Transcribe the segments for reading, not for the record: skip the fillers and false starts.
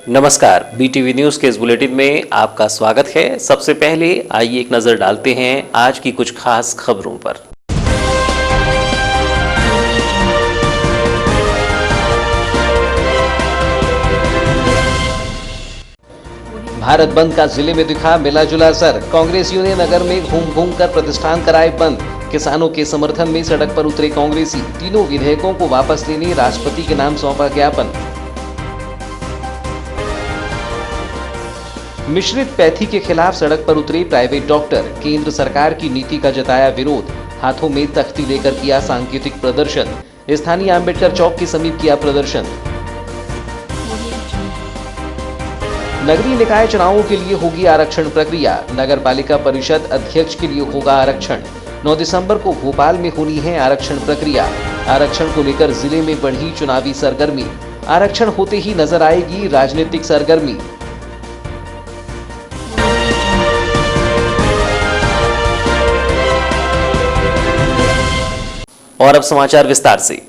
नमस्कार, BTV news के इस बुलेटिन में आपका स्वागत है। सबसे पहले आइए एक नजर डालते हैं आज की कुछ खास खबरों पर। भारत बंद का जिले में दिखा मिला जुला असर। कांग्रेसियों ने नगर में घूम घूम कर प्रतिष्ठान कराए बंद। किसानों के समर्थन में सड़क पर उतरे कांग्रेसी। तीनों विधेयकों को वापस लेने राष्ट्रपति के नाम सौंपा ज्ञापन। मिश्रित पैथी के खिलाफ सड़क पर उतरे प्राइवेट डॉक्टर। केंद्र सरकार की नीति का जताया विरोध। हाथों में तख्ती लेकर किया सांकेतिक प्रदर्शन। स्थानीय अंबेडकर चौक के समीप किया प्रदर्शन। नगरीय निकाय चुनावों के लिए होगी आरक्षण प्रक्रिया। नगर पालिका परिषद अध्यक्ष के लिए होगा आरक्षण। 9 दिसंबर को भोपाल में होनी है आरक्षण प्रक्रिया। आरक्षण को लेकर जिले में बढ़ी चुनावी सरगर्मी। आरक्षण होते ही नजर आएगी राजनीतिक सरगर्मी। और अब समाचार विस्तार से।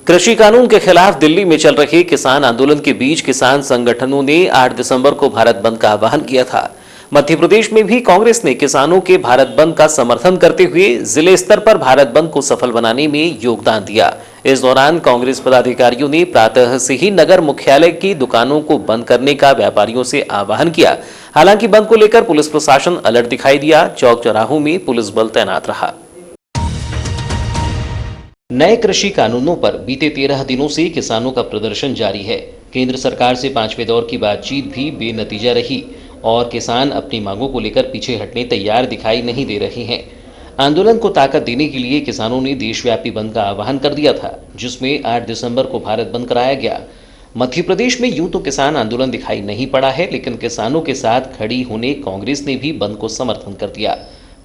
कृषि कानून के खिलाफ दिल्ली में चल रहे किसान आंदोलन के बीच किसान संगठनों ने 8 दिसंबर को भारत बंद का आह्वान किया था। मध्य प्रदेश में भी कांग्रेस ने किसानों के भारत बंद का समर्थन करते हुए जिले स्तर पर भारत बंद को सफल बनाने में योगदान दिया। इस दौरान कांग्रेस पदाधिकारियों ने प्रातः से ही नगर मुख्यालय की दुकानों को बंद करने का व्यापारियों से आह्वान किया। हालांकि बंद को लेकर पुलिस प्रशासन अलर्ट दिखाई दिया। चौक चौराहों में पुलिस बल तैनात रहा। नए कृषि कानूनों पर बीते 13 दिनों से किसानों का प्रदर्शन जारी है। केंद्र सरकार से 5वें दौर की बातचीत भी बेनतीजा रही और किसान अपनी मांगों को लेकर पीछे हटने तैयार दिखाई नहीं दे रहे हैं। आंदोलन को ताकत देने के लिए किसानों ने देशव्यापी बंद का आह्वान कर दिया था, जिसमें 8 दिसंबर को भारत बंद कराया गया। मध्य प्रदेश में यूं तो किसान आंदोलन दिखाई नहीं पड़ा है, लेकिन किसानों के साथ खड़ी होने कांग्रेस ने भी बंद को समर्थन कर दिया।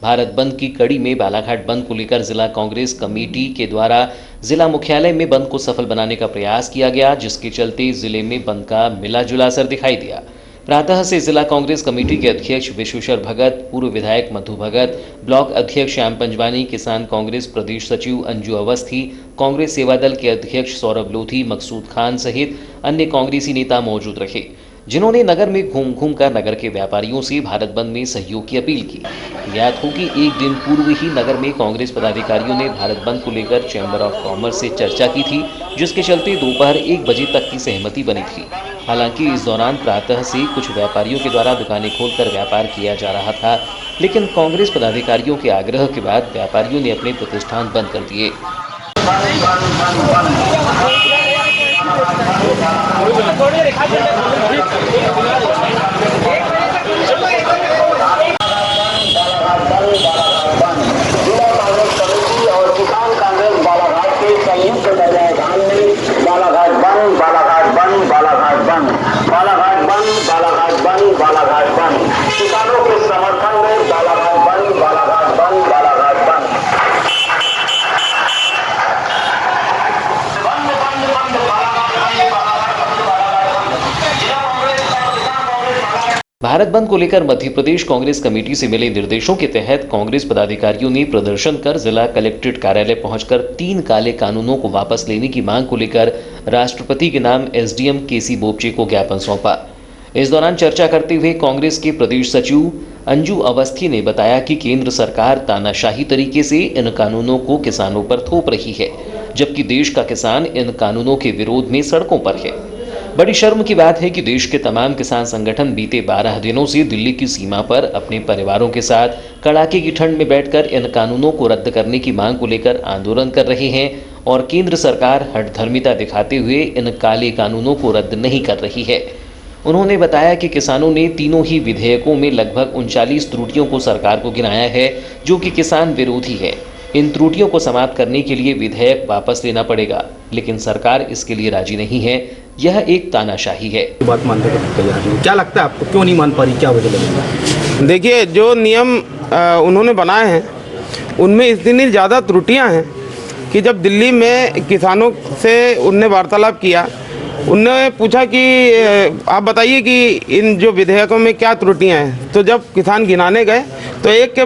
भारत बंद की कड़ी में बालाघाट बंद को लेकर जिला कांग्रेस कमेटी के द्वारा जिला मुख्यालय में बंद को सफल बनाने का प्रयास किया गया, जिसके चलते जिले में बंद का मिला जुला असर दिखाई दिया। प्रातः से जिला कांग्रेस कमेटी के अध्यक्ष विश्वेश्वर भगत, पूर्व विधायक मधु भगत, ब्लॉक अध्यक्ष श्याम पंजवानी, किसान कांग्रेस प्रदेश सचिव अंजू अवस्थी, कांग्रेस सेवा दल के अध्यक्ष सौरभ लोधी, मकसूद खान सहित अन्य कांग्रेसी नेता मौजूद रहे, जिन्होंने नगर में घूम घूम कर नगर के व्यापारियों से भारत बंद में सहयोग की अपील की। याद हो कि एक दिन पूर्व ही नगर में कांग्रेस पदाधिकारियों ने भारत बंद को लेकर चैम्बर ऑफ कॉमर्स से चर्चा की थी, जिसके चलते दोपहर 1 बजे तक की सहमति बनी थी। हालांकि इस दौरान प्रातः से कुछ व्यापारियों के द्वारा दुकानें खोलकर व्यापार किया जा रहा था, लेकिन कांग्रेस पदाधिकारियों के आग्रह के बाद व्यापारियों ने अपने प्रतिष्ठान बंद कर दिए। किसानों के समर्थन में बालाघाट बंद, बालाघाट बंद, बालाघाट बंद, बंद बंद बंद, बालाघाट बंद, बालाघाट बंद, बालाघाट बंद। जिला कांग्रेस भारत बंद को लेकर मध्य प्रदेश कांग्रेस कमेटी से मिले निर्देशों के तहत कांग्रेस पदाधिकारियों ने प्रदर्शन कर जिला कलेक्ट्रेट कार्यालय पहुंचकर 3 काले कानूनों को वापस लेने की मांग को लेकर राष्ट्रपति के नाम एसडीएम केसी बोपचे को ज्ञापन सौंपा। इस दौरान चर्चा करते हुए कांग्रेस के प्रदेश सचिव अंजू अवस्थी ने बताया कि केंद्र सरकार तानाशाही तरीके से इन कानूनों को किसानों पर थोप रही है, जबकि देश का किसान इन कानूनों के विरोध में सड़कों पर है। बड़ी शर्म की बात है कि देश के तमाम किसान संगठन बीते 12 दिनों से दिल्ली की सीमा पर अपने परिवारों के साथ कड़ाके की ठंड में बैठकर इन कानूनों को रद्द करने की मांग को लेकर आंदोलन कर रहे हैं और केंद्र सरकार हठधर्मिता दिखाते हुए इन काले कानूनों को रद्द नहीं कर रही है। उन्होंने बताया कि किसानों ने तीनों ही विधेयकों में लगभग 39 त्रुटियों को सरकार को गिनाया है, जो कि किसान विरोधी है। इन त्रुटियों को समाप्त करने के लिए विधेयक वापस लेना पड़ेगा, लेकिन सरकार इसके लिए राजी नहीं है। यह एक तानाशाही है। बात मानने को तैयार नहीं। क्या लगता है आपको, क्यों नहीं मान पा रही, क्या वजह लगेगा? देखिए, जो नियम उन्होंने बनाए हैं उनमें इतनी ज़्यादा त्रुटियां हैं कि जब दिल्ली में किसानों से उनने वार्तालाप किया, उनने पूछा कि आप बताइए कि इन जो विधेयकों में क्या त्रुटियां हैं, तो जब किसान गिनाने गए तो एक के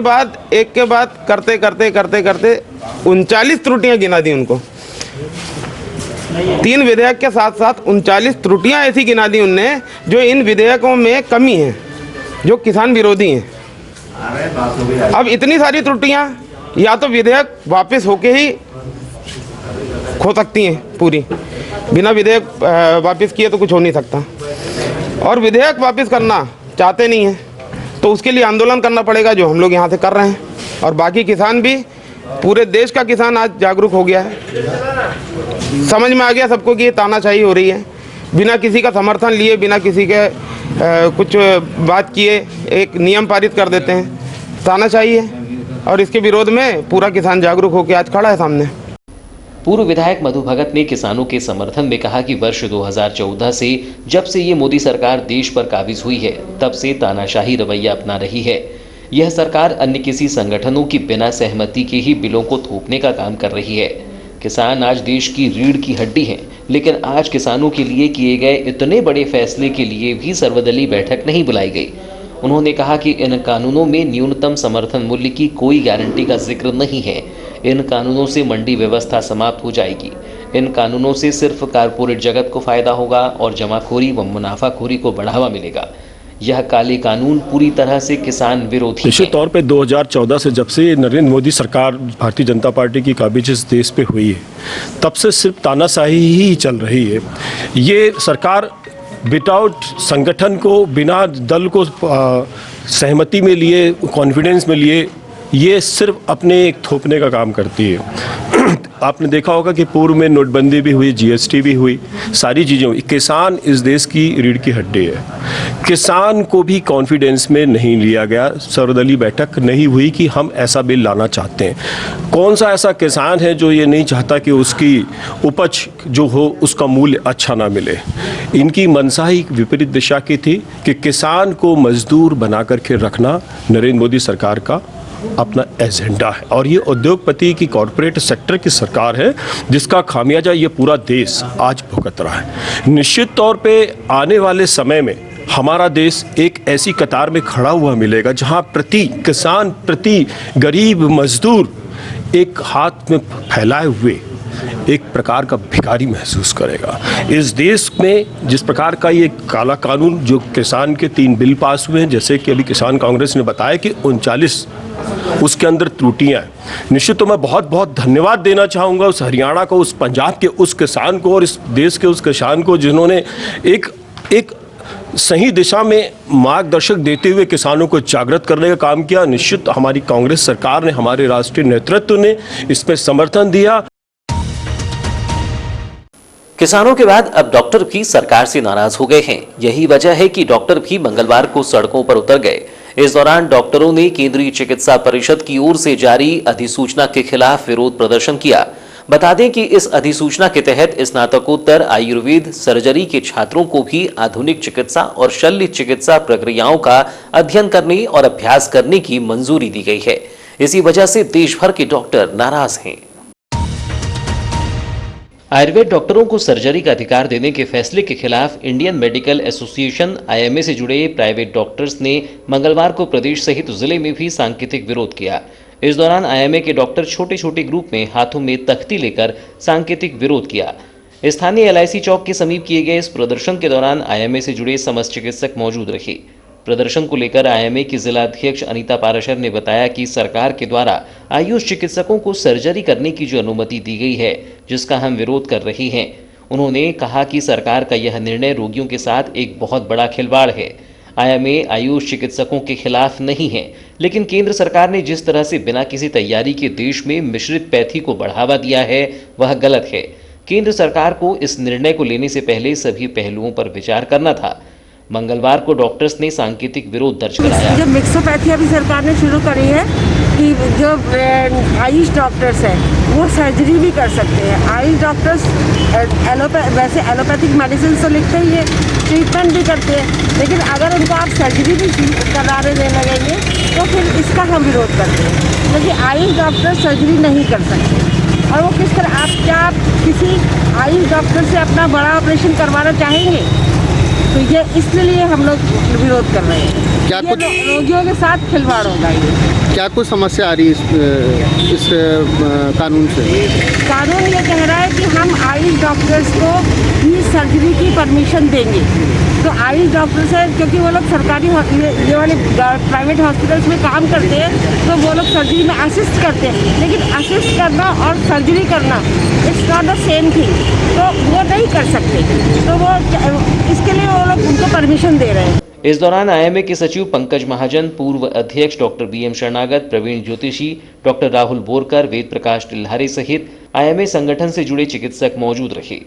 बाद करते 39 त्रुटियां गिना दी उनको। 3 विधेयक के साथ साथ 39 त्रुटियां ऐसी गिना दी उनने जो इन विधेयकों में कमी है, जो किसान विरोधी हैं। अब इतनी सारी त्रुटियां या तो विधेयक वापस होके ही खो सकती हैं पूरी, बिना विधेयक वापस किए तो कुछ हो नहीं सकता, और विधेयक वापस करना चाहते नहीं हैं तो उसके लिए आंदोलन करना पड़ेगा, जो हम लोग यहाँ से कर रहे हैं। और बाकी किसान भी, पूरे देश का किसान आज जागरूक हो गया है, समझ में आ गया सबको कि ये तानाशाही हो रही है, बिना किसी का समर्थन लिए, बिना किसी के कुछ बात किए एक नियम पारित कर देते हैं, तानाशाही है। और इसके विरोध में पूरा किसान जागरूक होकर आज खड़ा है सामने। पूर्व विधायक मधु भगत ने किसानों के समर्थन में कहा कि वर्ष 2014 से जब से ये मोदी सरकार देश पर काबिज हुई है, तब से तानाशाही रवैया अपना रही है। यह सरकार अन्य किसी संगठनों की बिना सहमति के ही बिलों को थोपने का काम कर रही है। किसान आज देश की रीढ़ की हड्डी हैं, लेकिन आज किसानों के लिए किए गए इतने बड़े फैसले के लिए भी सर्वदलीय बैठक नहीं बुलाई गई। उन्होंने कहा कि इन कानूनों में न्यूनतम समर्थन मूल्य की कोई गारंटी का जिक्र नहीं है। इन कानूनों से मंडी व्यवस्था समाप्त हो जाएगी। इन कानूनों से सिर्फ कारपोरेट जगत को फायदा होगा और जमाखोरी व मुनाफाखोरी को बढ़ावा मिलेगा। यह काले कानून पूरी तरह से किसान विरोधी हैं। निश्चित तौर पे 2014 से जब से नरेंद्र मोदी सरकार भारतीय जनता पार्टी की काबिज इस देश पे हुई है, तब से सिर्फ तानाशाही ही चल रही है। ये सरकार विदाउट संगठन को, बिना दल को सहमति में लिए, कॉन्फिडेंस में लिए, ये सिर्फ अपने एक थोपने का काम करती है। आपने देखा होगा कि पूर्व में नोटबंदी भी हुई, जीएसटी भी हुई, सारी चीज़ें हुई। किसान इस देश की रीढ़ की हड्डी है। किसान को भी कॉन्फिडेंस में नहीं लिया गया, सर्वदलीय बैठक नहीं हुई कि हम ऐसा बिल लाना चाहते हैं। कौन सा ऐसा किसान है जो ये नहीं चाहता कि उसकी उपज जो हो उसका मूल्य अच्छा ना मिले। इनकी मंशा ही विपरीत दिशा की थी कि किसान को मजदूर बना करके रखना नरेंद्र मोदी सरकार का अपना एजेंडा है, और ये उद्योगपति की कॉरपोरेट सेक्टर की सरकार है जिसका खामियाजा ये पूरा देश आज भुगत रहा है। निश्चित तौर पे आने वाले समय में हमारा देश एक ऐसी कतार में खड़ा हुआ मिलेगा जहां प्रति किसान, प्रति गरीब मजदूर एक हाथ में फैलाए हुए एक प्रकार का भिखारी महसूस करेगा। इस देश में जिस प्रकार का ये काला कानून, जो किसान के 3 बिल पास हुए हैं, जैसे कि अभी किसान कांग्रेस ने बताया कि 39 उसके अंदर त्रुटियां हैं। निश्चित तो मैं बहुत बहुत धन्यवाद देना चाहूँगा उस हरियाणा को, उस पंजाब के उस किसान को और इस देश के उस किसान को जिन्होंने एक सही दिशा में मार्गदर्शक देते हुए किसानों को जागृत करने का काम किया। निश्चित हमारी कांग्रेस सरकार ने, हमारे राष्ट्रीय नेतृत्व ने इसमें समर्थन दिया। किसानों के बाद अब डॉक्टर भी सरकार से नाराज हो गए हैं। यही वजह है कि डॉक्टर भी मंगलवार को सड़कों पर उतर गए। इस दौरान डॉक्टरों ने केंद्रीय चिकित्सा परिषद की ओर से जारी अधिसूचना के खिलाफ विरोध प्रदर्शन किया। बता दें कि इस अधिसूचना के तहत स्नातकोत्तर आयुर्वेद सर्जरी के छात्रों को भी आधुनिक चिकित्सा और शल्य चिकित्सा प्रक्रियाओं का अध्ययन करने और अभ्यास करने की मंजूरी दी गई है। इसी वजह से देश भर के डॉक्टर नाराज हैं। आयुर्वेद डॉक्टरों को सर्जरी का अधिकार देने के फैसले के खिलाफ इंडियन मेडिकल एसोसिएशन आईएमए से जुड़े प्राइवेट डॉक्टर्स ने मंगलवार को प्रदेश सहित जिले में भी सांकेतिक विरोध किया। इस दौरान आईएमए के डॉक्टर छोटे छोटे ग्रुप में हाथों में तख्ती लेकर सांकेतिक विरोध किया। स्थानीय एलआईसी चौक के समीप किए गए इस प्रदर्शन के दौरान आईएमए से जुड़े समस्त चिकित्सक मौजूद रहे। प्रदर्शन को लेकर आईएमए की जिला अध्यक्ष अनीता पाराशर ने बताया कि सरकार के द्वारा आयुष चिकित्सकों को सर्जरी करने की जो अनुमति दी गई है, जिसका हम विरोध कर रहे हैं। उन्होंने कहा कि सरकार का यह निर्णय रोगियों के साथ एक बहुत बड़ा खिलवाड़ है। आईएमए आयुष चिकित्सकों के खिलाफ नहीं है, लेकिन केंद्र सरकार ने जिस तरह से बिना किसी तैयारी के देश में मिश्रित पैथी को बढ़ावा दिया है, वह गलत है। केंद्र सरकार को इस निर्णय को लेने से पहले सभी पहलुओं पर विचार करना था। मंगलवार को डॉक्टर्स ने सांकेतिक विरोध दर्ज कराया। जो मिक्सोपैथी अभी सरकार ने शुरू करी है कि जो आयुष डॉक्टर्स हैं वो सर्जरी भी कर सकते हैं। आयुष डॉक्टर्स वैसे एलोपैथिक मेडिसिन तो लिखते ही है, ट्रीटमेंट भी करते हैं, लेकिन अगर उनको आप सर्जरी भी कराने देने लगेंगे तो फिर इसका हम विरोध करते हैं, क्योंकि आयुष डॉक्टर सर्जरी नहीं कर सकते। और वो किस तरह आप किसी आयुष डॉक्टर से अपना बड़ा ऑपरेशन करवाना चाहेंगे? तो ये इसलिए हम लोग विरोध कर रहे हैं। क्या कुछ रोगियों के साथ खिलवाड़ होगा? ये क्या कुछ समस्या आ रही है इस कानून से? कानून ये कह रहा है कि हम आयुष डॉक्टर्स को ही सर्जरी की परमिशन देंगे। तो आयुष डॉक्टर्स है, क्योंकि वो लोग सरकारी ये वाले प्राइवेट हॉस्पिटल्स में काम करते हैं, तो वो लोग सर्जरी में असिस्ट करते हैं, लेकिन असिस्ट करना और सर्जरी करना it's not the same thing. तो वो नहीं कर सकते, तो वो इसके लिए वो लोग उनको परमिशन दे रहे हैं। इस दौरान आईएमए के सचिव पंकज महाजन, पूर्व अध्यक्ष डॉक्टर बीएम शरणागत, प्रवीण ज्योतिषी, डॉक्टर राहुल बोरकर, वेद प्रकाश टिल्हारे सहित आईएमए संगठन से जुड़े चिकित्सक मौजूद रहे।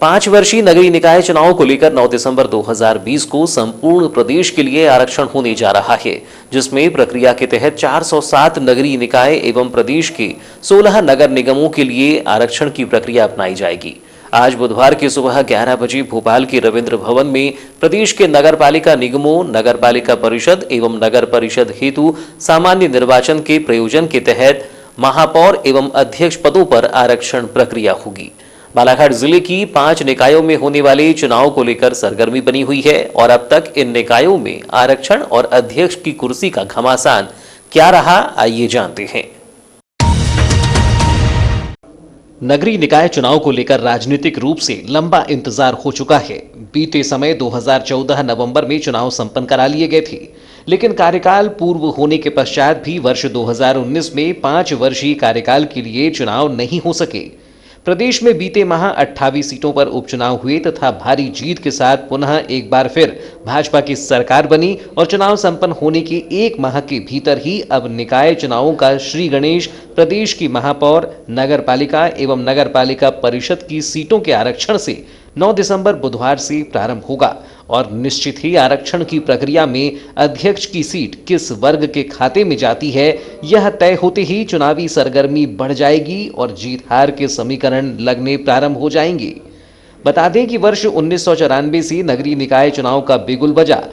5 वर्षीय नगरीय निकाय चुनाव को लेकर 9 दिसंबर 2020 को संपूर्ण प्रदेश के लिए आरक्षण होने जा रहा है, जिसमें प्रक्रिया के तहत 407 नगरीय निकाय एवं प्रदेश के 16 नगर निगमों के लिए आरक्षण की प्रक्रिया अपनाई जाएगी। आज बुधवार की सुबह 11 बजे भोपाल के रविंद्र भवन में प्रदेश के नगरपालिका निगमों, नगरपालिका परिषद एवं नगर परिषद हेतु सामान्य निर्वाचन के प्रयोजन के तहत महापौर एवं अध्यक्ष पदों पर आरक्षण प्रक्रिया होगी। बालाघाट जिले की 5 निकायों में होने वाले चुनाव को लेकर सरगर्मी बनी हुई है और अब तक इन निकायों में आरक्षण और अध्यक्ष की कुर्सी का घमासान क्या रहा, आइए जानते हैं। नगरीय निकाय चुनाव को लेकर राजनीतिक रूप से लंबा इंतजार हो चुका है। बीते समय 2014 नवंबर में चुनाव संपन्न करा लिए गए थे, लेकिन कार्यकाल पूर्व होने के पश्चात भी वर्ष 2019 में 5 वर्षीय कार्यकाल के लिए चुनाव नहीं हो सके। प्रदेश में बीते माह 28 सीटों पर उपचुनाव हुए तथा भारी जीत के साथ पुनः एक बार फिर भाजपा की सरकार बनी और चुनाव संपन्न होने के 1 माह के भीतर ही अब निकाय चुनावों का श्री गणेश प्रदेश की महापौर, नगरपालिका एवं नगरपालिका परिषद की सीटों के आरक्षण से 9 दिसंबर बुधवार से प्रारंभ होगा और निश्चित ही आरक्षण की प्रक्रिया में अध्यक्ष की सीट किस वर्ग के खाते में जाती है, यह तय होते ही चुनावी सरगर्मी बढ़ जाएगी और जीत हार के समीकरण लगने प्रारंभ हो जाएंगे। बता दें कि वर्ष 1994 से नगरीय निकाय चुनाव का बिगुल बजा।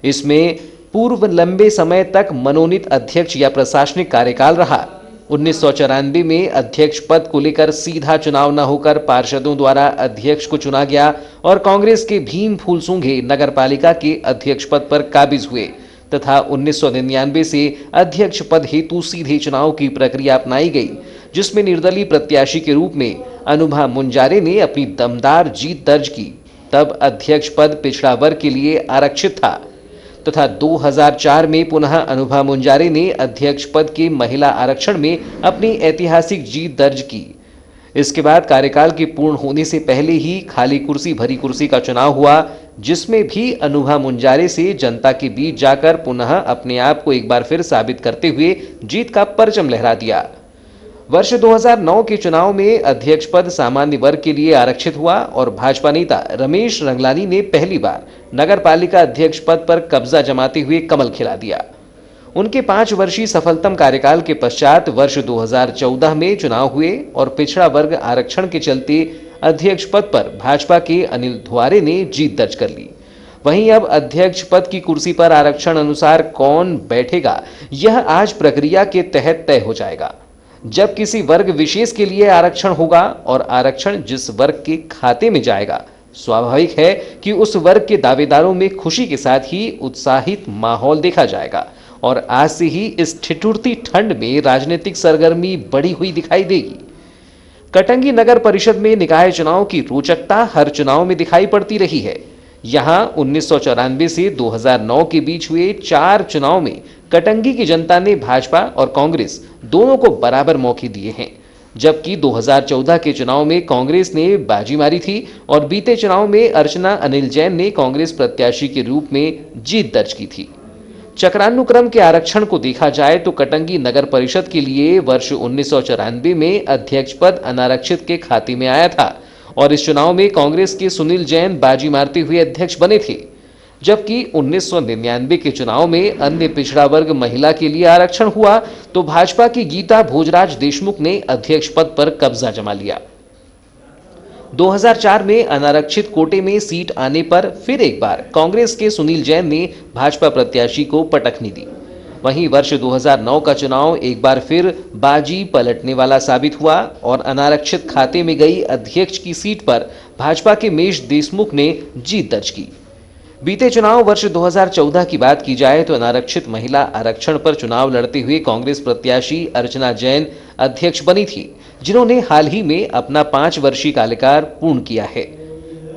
इसमें पूर्व लंबे समय तक मनोनीत अध्यक्ष या प्रशासनिक कार्यकाल रहा। 1994 में अध्यक्ष पद को लेकर सीधा चुनाव न होकर पार्षदों द्वारा अध्यक्ष को चुना गया और कांग्रेस के भीम फूल सूंघे नगरपालिका के अध्यक्ष पद पर काबिज हुए तथा 1999 से अध्यक्ष पद हेतु सीधे चुनाव की प्रक्रिया अपनाई गई, जिसमें निर्दलीय प्रत्याशी के रूप में अनुभा मुंजारे ने अपनी दमदार जीत दर्ज की। तब अध्यक्ष पद पिछड़ा वर्ग के लिए आरक्षित था तथा 2004 में पुनः अनुभा मुंजारे ने अध्यक्ष पद के महिला आरक्षण में अपनी ऐतिहासिक जीत दर्ज की। इसके बाद कार्यकाल के पूर्ण होने से पहले ही खाली कुर्सी भरी कुर्सी का चुनाव हुआ, जिसमें भी अनुभा मुंजारे से जनता के बीच जाकर पुनः अपने आप को एक बार फिर साबित करते हुए जीत का परचम लहरा दिया। वर्ष 2009 के चुनाव में अध्यक्ष पद सामान्य वर्ग के लिए आरक्षित हुआ और भाजपा नेता रमेश रंगलानी ने पहली बार नगरपालिका अध्यक्ष पद पर कब्जा जमाते हुए कमल खिला दिया। उनके 5 वर्षीय सफलतम कार्यकाल के पश्चात वर्ष 2014 में चुनाव हुए और पिछड़ा वर्ग आरक्षण के चलते अध्यक्ष पद पर भाजपा के अनिल धुआरे ने जीत दर्ज कर ली। वहीं अब अध्यक्ष पद की कुर्सी पर आरक्षण अनुसार कौन बैठेगा, यह आज प्रक्रिया के तहत तय हो जाएगा। जब किसी वर्ग विशेष के लिए आरक्षण होगा और आरक्षण जिस वर्ग के खाते में जाएगा, स्वाभाविक है कि उस वर्ग के दावेदारों में खुशी के साथ ही उत्साहित माहौल देखा जाएगा और आज से ही इस ठिठुरती ठंड में राजनीतिक सरगर्मी बढ़ी हुई दिखाई देगी। कटंगी नगर परिषद में निकाय चुनाव की रोचकता हर चुनाव में दिखाई पड़ती रही है। यहां 1994 से 2009 के बीच हुए 4 चुनाव में कटंगी की जनता ने भाजपा और कांग्रेस दोनों को बराबर मौके दिए हैं, जबकि 2014 के चुनाव में कांग्रेस ने बाजी मारी थी और बीते चुनाव में अर्चना अनिल जैन ने कांग्रेस प्रत्याशी के रूप में जीत दर्ज की थी। चक्रानुक्रम के आरक्षण को देखा जाए तो कटंगी नगर परिषद के लिए वर्ष 1994 में अध्यक्ष पद अनारक्षित के खाते में आया था और इस चुनाव में कांग्रेस के सुनील जैन बाजी मारते हुए अध्यक्ष बने थे, जबकि 1999 के चुनाव में अन्य पिछड़ा वर्ग महिला के लिए आरक्षण हुआ तो भाजपा की गीता भोजराज देशमुख ने अध्यक्ष पद पर कब्जा जमा लिया। 2004 में अनारक्षित कोटे में सीट आने पर फिर एक बार कांग्रेस के सुनील जैन ने भाजपा प्रत्याशी को पटखनी दी। वहीं वर्ष 2009 का चुनाव एक बार फिर बाजी पलटने वाला साबित हुआ और अनारक्षित खाते में गई अध्यक्ष की सीट पर भाजपा के मेष देशमुख ने जीत दर्ज की। बीते चुनाव वर्ष 2014 की बात की जाए तो अनारक्षित महिला आरक्षण पर चुनाव लड़ते हुए कांग्रेस प्रत्याशी अर्चना जैन अध्यक्ष बनी थी, जिन्होंने हाल ही में अपना 5 वर्षीय कार्यकाल पूर्ण किया है।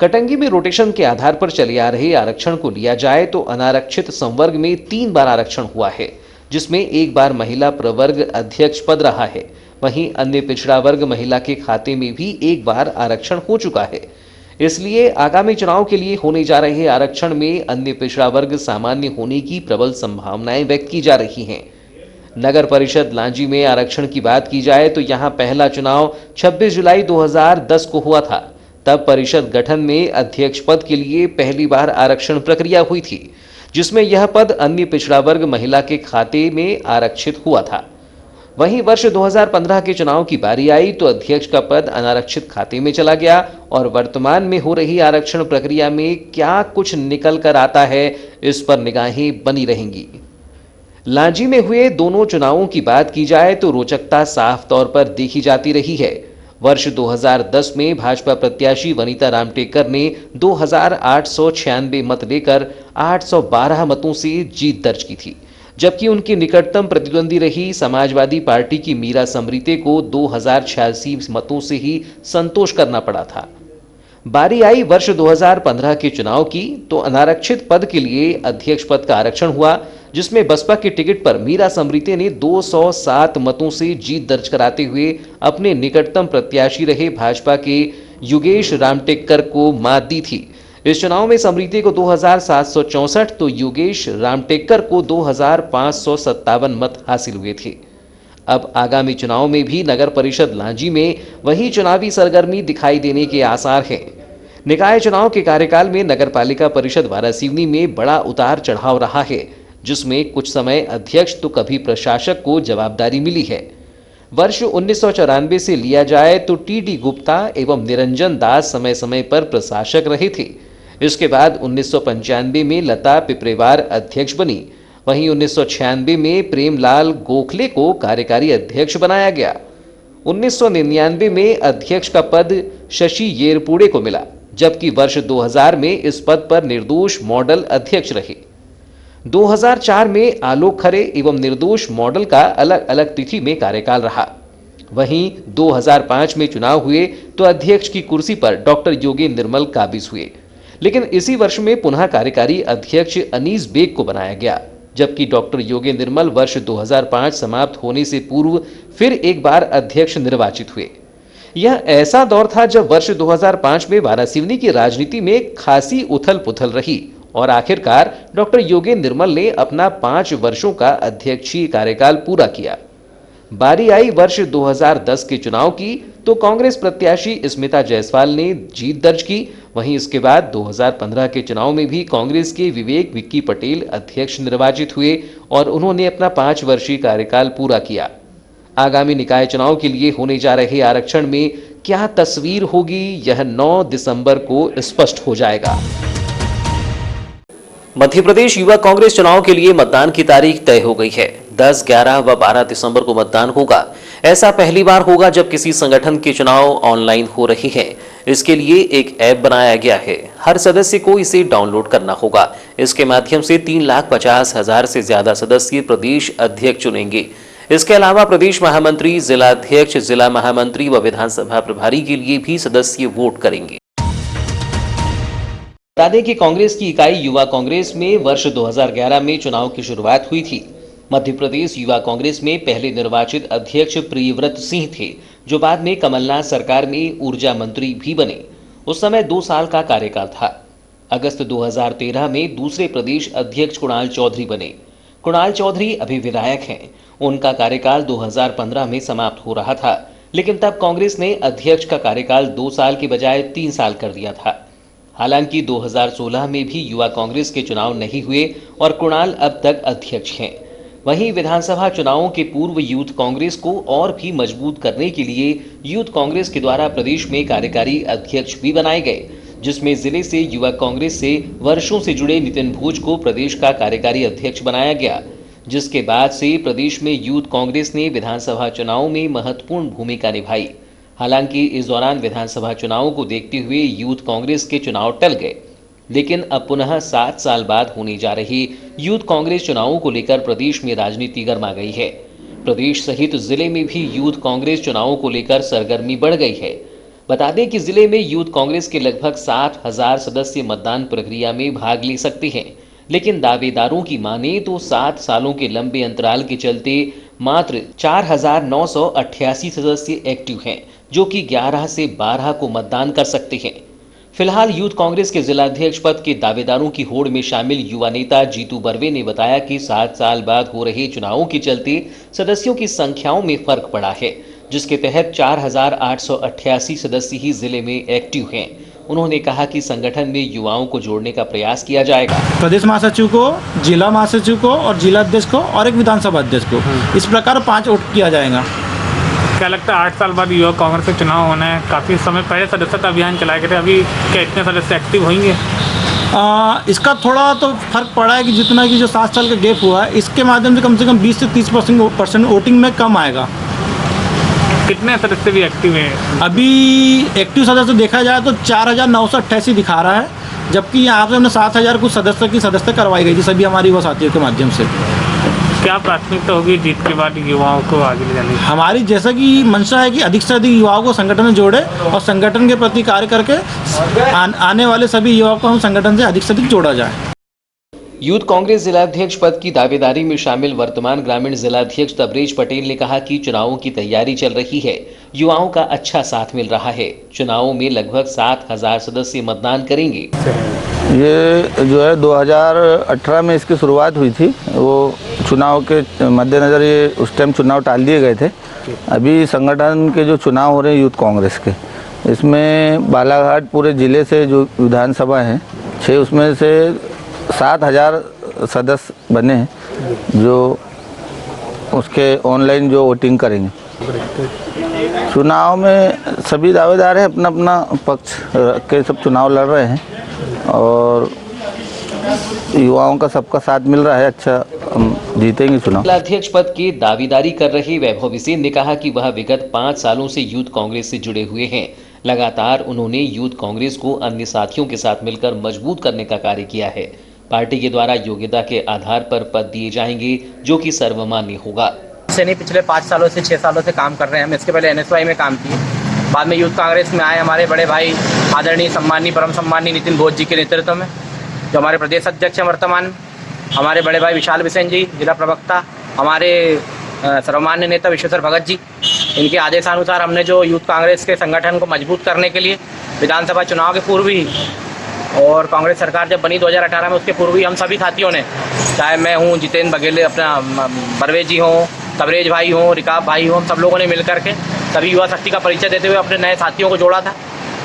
कटंगी में रोटेशन के आधार पर चले आ रहे आरक्षण को लिया जाए तो अनारक्षित संवर्ग में 3 बार आरक्षण हुआ है, जिसमें एक बार महिला प्रवर्ग अध्यक्ष पद रहा है। वहीं अन्य पिछड़ा वर्ग महिला के खाते में भी एक बार आरक्षण हो चुका है। इसलिए आगामी चुनाव के लिए होने जा रहे आरक्षण में अन्य पिछड़ा वर्ग सामान्य होने की प्रबल संभावनाएं व्यक्त की जा रही हैं। नगर परिषद लांजी में आरक्षण की बात की जाए तो यहां पहला चुनाव 26 जुलाई 2010 को हुआ था। तब परिषद गठन में अध्यक्ष पद के लिए पहली बार आरक्षण प्रक्रिया हुई थी, जिसमें यह पद अन्य पिछड़ा वर्ग महिला के खाते में आरक्षित हुआ था। वहीं वर्ष 2015 के चुनाव की बारी आई तो अध्यक्ष का पद अनारक्षित खाते में चला गया और वर्तमान में हो रही आरक्षण प्रक्रिया में क्या कुछ निकल कर आता है, इस पर निगाहें बनी रहेंगी। लांजी में हुए दोनों चुनावों की बात की जाए तो रोचकता साफ तौर पर देखी जाती रही है। वर्ष 2010 में भाजपा प्रत्याशी वनिता रामटेकर ने 2896 मत लेकर 812 मतों से जीत दर्ज की थी, जबकि उनकी निकटतम प्रतिद्वंदी रही समाजवादी पार्टी की मीरा समरीते को 2086 मतों से ही संतोष करना पड़ा था। बारी आई वर्ष 2015 के चुनाव की तो अनारक्षित पद के लिए अध्यक्ष पद का आरक्षण हुआ, जिसमें बसपा के टिकट पर मीरा समरीते ने 207 मतों से जीत दर्ज कराते हुए अपने निकटतम प्रत्याशी रहे भाजपा के योगेश रामटेकर को मात दी थी। इस चुनाव में समरीते को 2764 तो योगेश रामटेकर को 2557 मत हासिल हुए थे। अब आगामी चुनाव में भी नगर परिषद लांजी में वही चुनावी सरगर्मी दिखाई देने के आसार हैं। निकाय चुनाव के कार्यकाल में नगरपालिका परिषद वारासिवनी में बड़ा उतार चढ़ाव रहा है, जिसमें कुछ समय अध्यक्ष तो कभी प्रशासक को जवाबदारी मिली है। वर्ष 1994 से लिया जाए तो टी.डी. गुप्ता एवं निरंजन दास समय समय पर प्रशासक रहे थे। इसके बाद 1995 में लता पिपरेवार अध्यक्ष बनी। वहीं 1996 में प्रेमलाल गोखले को कार्यकारी अध्यक्ष बनाया गया। 1999 में अध्यक्ष का पद शशि येरपुड़े को मिला, जबकि वर्ष 2000 में इस पद पर निर्दोष मॉडल अध्यक्ष रहे। 2004 में आलोक खरे एवं निर्दोष मॉडल का अलग अलग तिथि में कार्यकाल रहा। वहीं 2005 में चुनाव हुए तो अध्यक्ष की कुर्सी पर डॉक्टर योगेंद्र निर्मल काबिज हुए, लेकिन इसी वर्ष में पुनः कार्यकारी अध्यक्ष अनीस बेग को बनाया गया, जबकि डॉक्टर योगेंद्र निर्मल वर्ष 2005 समाप्त होने से पूर्व फिर एक बार अध्यक्ष निर्वाचित हुए। यह ऐसा दौर था जब वर्ष 2005 में वारासिवनी की राजनीति में खासी उथल पुथल रही और आखिरकार डॉक्टर योगेंद्र निर्मल ने अपना 5 वर्षों का अध्यक्षीय कार्यकाल पूरा किया। बारी आई वर्ष 2010 के चुनाव की तो कांग्रेस प्रत्याशी स्मिता जायसवाल ने जीत दर्ज की। वहीं इसके बाद 2015 के चुनाव में भी कांग्रेस के विवेक विक्की पटेल अध्यक्ष निर्वाचित हुए और उन्होंने अपना 5 वर्षीय कार्यकाल पूरा किया। आगामी निकाय चुनाव के लिए होने जा रहे आरक्षण में क्या तस्वीर होगी, यह 9 दिसंबर को स्पष्ट हो जाएगा। मध्य प्रदेश युवा कांग्रेस चुनाव के लिए मतदान की तारीख तय हो गई है। 10, 11 व 12 दिसंबर को मतदान होगा। ऐसा पहली बार होगा जब किसी संगठन के चुनाव ऑनलाइन हो रही है। इसके लिए एक ऐप बनाया गया है। हर सदस्य को इसे डाउनलोड करना होगा। इसके माध्यम से 3,50,000 से ज्यादा सदस्य प्रदेश अध्यक्ष चुनेंगे। इसके अलावा प्रदेश महामंत्री, जिला अध्यक्ष, जिला महामंत्री व विधानसभा प्रभारी के लिए भी सदस्य वोट करेंगे। बता दें कि कांग्रेस की इकाई युवा कांग्रेस में वर्ष 2011 में चुनाव की शुरुआत हुई थी। मध्य प्रदेश युवा कांग्रेस में पहले निर्वाचित अध्यक्ष प्रियव्रत सिंह थे, जो बाद में कमलनाथ सरकार में ऊर्जा मंत्री भी बने। उस समय 2 साल का कार्यकाल था। अगस्त 2013 में दूसरे प्रदेश अध्यक्ष कुणाल चौधरी बने। कुणाल चौधरी अभी विधायक हैं। उनका कार्यकाल 2015 में समाप्त हो रहा था, लेकिन तब कांग्रेस ने अध्यक्ष का कार्यकाल 2 साल के बजाय 3 साल कर दिया था। हालांकि 2016 में भी युवा कांग्रेस के चुनाव नहीं हुए और कुणाल अब तक अध्यक्ष हैं। वहीं विधानसभा चुनावों के पूर्व यूथ कांग्रेस को और भी मजबूत करने के लिए यूथ कांग्रेस के द्वारा प्रदेश में कार्यकारी अध्यक्ष भी बनाए गए, जिसमें जिले से युवा कांग्रेस से वर्षों से जुड़े नितिन भोज को प्रदेश का कार्यकारी अध्यक्ष बनाया गया, जिसके बाद से प्रदेश में यूथ कांग्रेस ने विधानसभा चुनावों में महत्वपूर्ण भूमिका निभाई। हालांकि इस दौरान विधानसभा चुनावों को देखते हुए यूथ कांग्रेस के चुनाव टल गए। लेकिन अब पुनः 7 साल बाद होने जा रही यूथ कांग्रेस चुनावों को लेकर प्रदेश में राजनीति गर्मा गई है। प्रदेश सहित जिले में भी यूथ कांग्रेस चुनावों को लेकर सरगर्मी बढ़ गई है। बता दें कि जिले में यूथ कांग्रेस के लगभग 60,000 सदस्य मतदान प्रक्रिया में भाग ले सकते हैं, लेकिन दावेदारों की माने तो 7 सालों के लंबे अंतराल के चलते मात्र 4,988 सदस्य एक्टिव हैं, जो कि 11 से 12 को मतदान कर सकते हैं। फिलहाल यूथ कांग्रेस के जिलाध्यक्ष पद के दावेदारों की होड़ में शामिल युवा नेता जीतू बर्वे ने बताया कि 7 साल बाद हो रहे चुनावों के चलते सदस्यों की संख्याओं में फर्क पड़ा है, जिसके तहत 4,888 सदस्य ही जिले में एक्टिव हैं। उन्होंने कहा कि संगठन में युवाओं को जोड़ने का प्रयास किया जाएगा। प्रदेश महासचिव को, जिला महासचिव को और जिला अध्यक्ष को और एक विधानसभा अध्यक्ष को, इस प्रकार 5 वोट किया जाएगा। क्या लगता है 8 साल बाद युवा कांग्रेस के चुनाव होने हैं? काफ़ी समय पहले सदस्यता अभियान चलाए गए थे, अभी क्या इतने सदस्य एक्टिव होंगे? इसका थोड़ा तो फर्क पड़ा है कि जितना कि जो 7 साल का गैप हुआ है, इसके माध्यम से कम 20 से 30% वोटिंग में कम आएगा। कितने सदस्य भी एक्टिव हैं? अभी एक्टिव सदस्य देखा जाए तो 4,988 दिखा रहा है, जबकि यहाँ पे हमने 7,000 कुछ सदस्य की सदस्य करवाई गई थी सभी हमारी युवा साथियों के माध्यम से। क्या प्राथमिकता होगी जीत के बाद युवाओं को आगे ले जाने की? हमारी जैसा कि मंशा है कि अधिक से अधिक युवाओं को संगठन में जोड़े और संगठन के प्रति कार्य करके आने वाले सभी युवाओं को हम संगठन से अधिक जोड़ा जाए। यूथ कांग्रेस जिलाध्यक्ष पद की दावेदारी में शामिल वर्तमान ग्रामीण जिलाध्यक्ष तबरेज पटेल ने कहा कि चुनावों की तैयारी चल रही है, युवाओं का अच्छा साथ मिल रहा है। चुनावों में लगभग 7,000 सदस्य मतदान करेंगे। ये जो है 2018 में इसकी शुरुआत हुई थी, वो चुनाव के मद्देनज़र ये उस टाइम चुनाव टाल दिए गए थे। अभी संगठन के जो चुनाव हो रहे हैं यूथ कांग्रेस के, इसमें बालाघाट पूरे ज़िले से जो विधानसभा हैं 6, उसमें से 7,000 सदस्य बने हैं, जो उसके ऑनलाइन जो वोटिंग करेंगे। चुनाव में सभी दावेदार हैं, अपना अपना पक्ष के सब चुनाव लड़ रहे हैं और युवाओं का सबका साथ मिल रहा है। अच्छा, हम जीतेंगे चुनाव। जिलाध्यक्ष पद के दावेदारी कर रहे वैभव विसेन ने कहा कि वह विगत 5 सालों से यूथ कांग्रेस से जुड़े हुए हैं। लगातार उन्होंने यूथ कांग्रेस को अन्य साथियों के साथ मिलकर मजबूत करने का कार्य किया है। पार्टी के द्वारा योग्यता के आधार पर पद दिए जाएंगे, जो कि सर्वमान्य होगा। नहीं, पिछले 5 सालों से 6 सालों से काम कर रहे हैं हम। इसके पहले NSY में काम किए, बाद में यूथ कांग्रेस में आए। हमारे बड़े भाई आदरणीय सम्माननीय परम सम्माननीय नितिन भोज जी के नेतृत्व में, जो हमारे प्रदेश अध्यक्ष हैं वर्तमान, हमारे बड़े भाई विशाल बिसेन जी जिला प्रवक्ता, हमारे सर्वमान्य नेता विश्वेश्वर भगत जी, इनके आदेशानुसार हमने जो यूथ कांग्रेस के संगठन को मजबूत करने के लिए विधानसभा चुनाव के पूर्व ही और कांग्रेस सरकार जब बनी 2018 में, उसके पूर्व ही हम सभी साथियों ने, चाहे मैं हूँ, जितेंद्र बघेल, अपना बर्वे जी हों, तबरेज भाई हों, रिकाब भाई हों, हम सब लोगों ने मिल करके सभी युवा शक्ति का परिचय देते हुए अपने नए साथियों को जोड़ा था।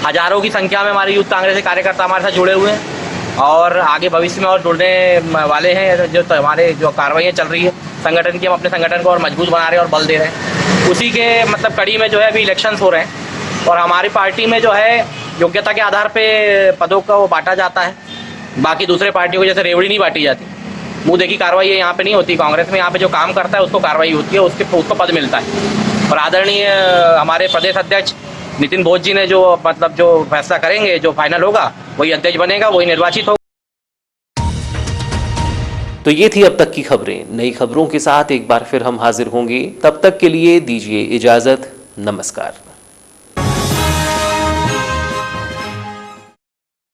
हजारों की संख्या में हमारे यूथ कांग्रेस के कार्यकर्ता हमारे साथ जुड़े हुए हैं और आगे भविष्य में और जुड़ने वाले हैं। जो हमारे जो कार्रवाइयाँ चल रही है संगठन की, हम अपने संगठन को और मजबूत बना रहे हैं और बल दे रहे हैं। उसी के मतलब कड़ी में जो है अभी इलेक्शंस हो रहे हैं और हमारी पार्टी में जो है योग्यता के आधार पे पदों को बांटा जाता है। बाकी दूसरे पार्टियों को जैसे रेवड़ी नहीं बांटी जाती, मुँह देखी कार्रवाई यहाँ पे नहीं होती। कांग्रेस में यहाँ पे जो काम करता है उसको कार्रवाई होती है, उसको पद मिलता है। और आदरणीय हमारे प्रदेश अध्यक्ष नितिन भोज जी ने जो मतलब जो फैसला करेंगे, जो फाइनल होगा, वही अध्यक्ष बनेगा, वही निर्वाचित होगा। तो ये थी अब तक की खबरें। नई खबरों के साथ एक बार फिर हम हाजिर होंगे। तब तक के लिए दीजिए इजाजत। नमस्कार।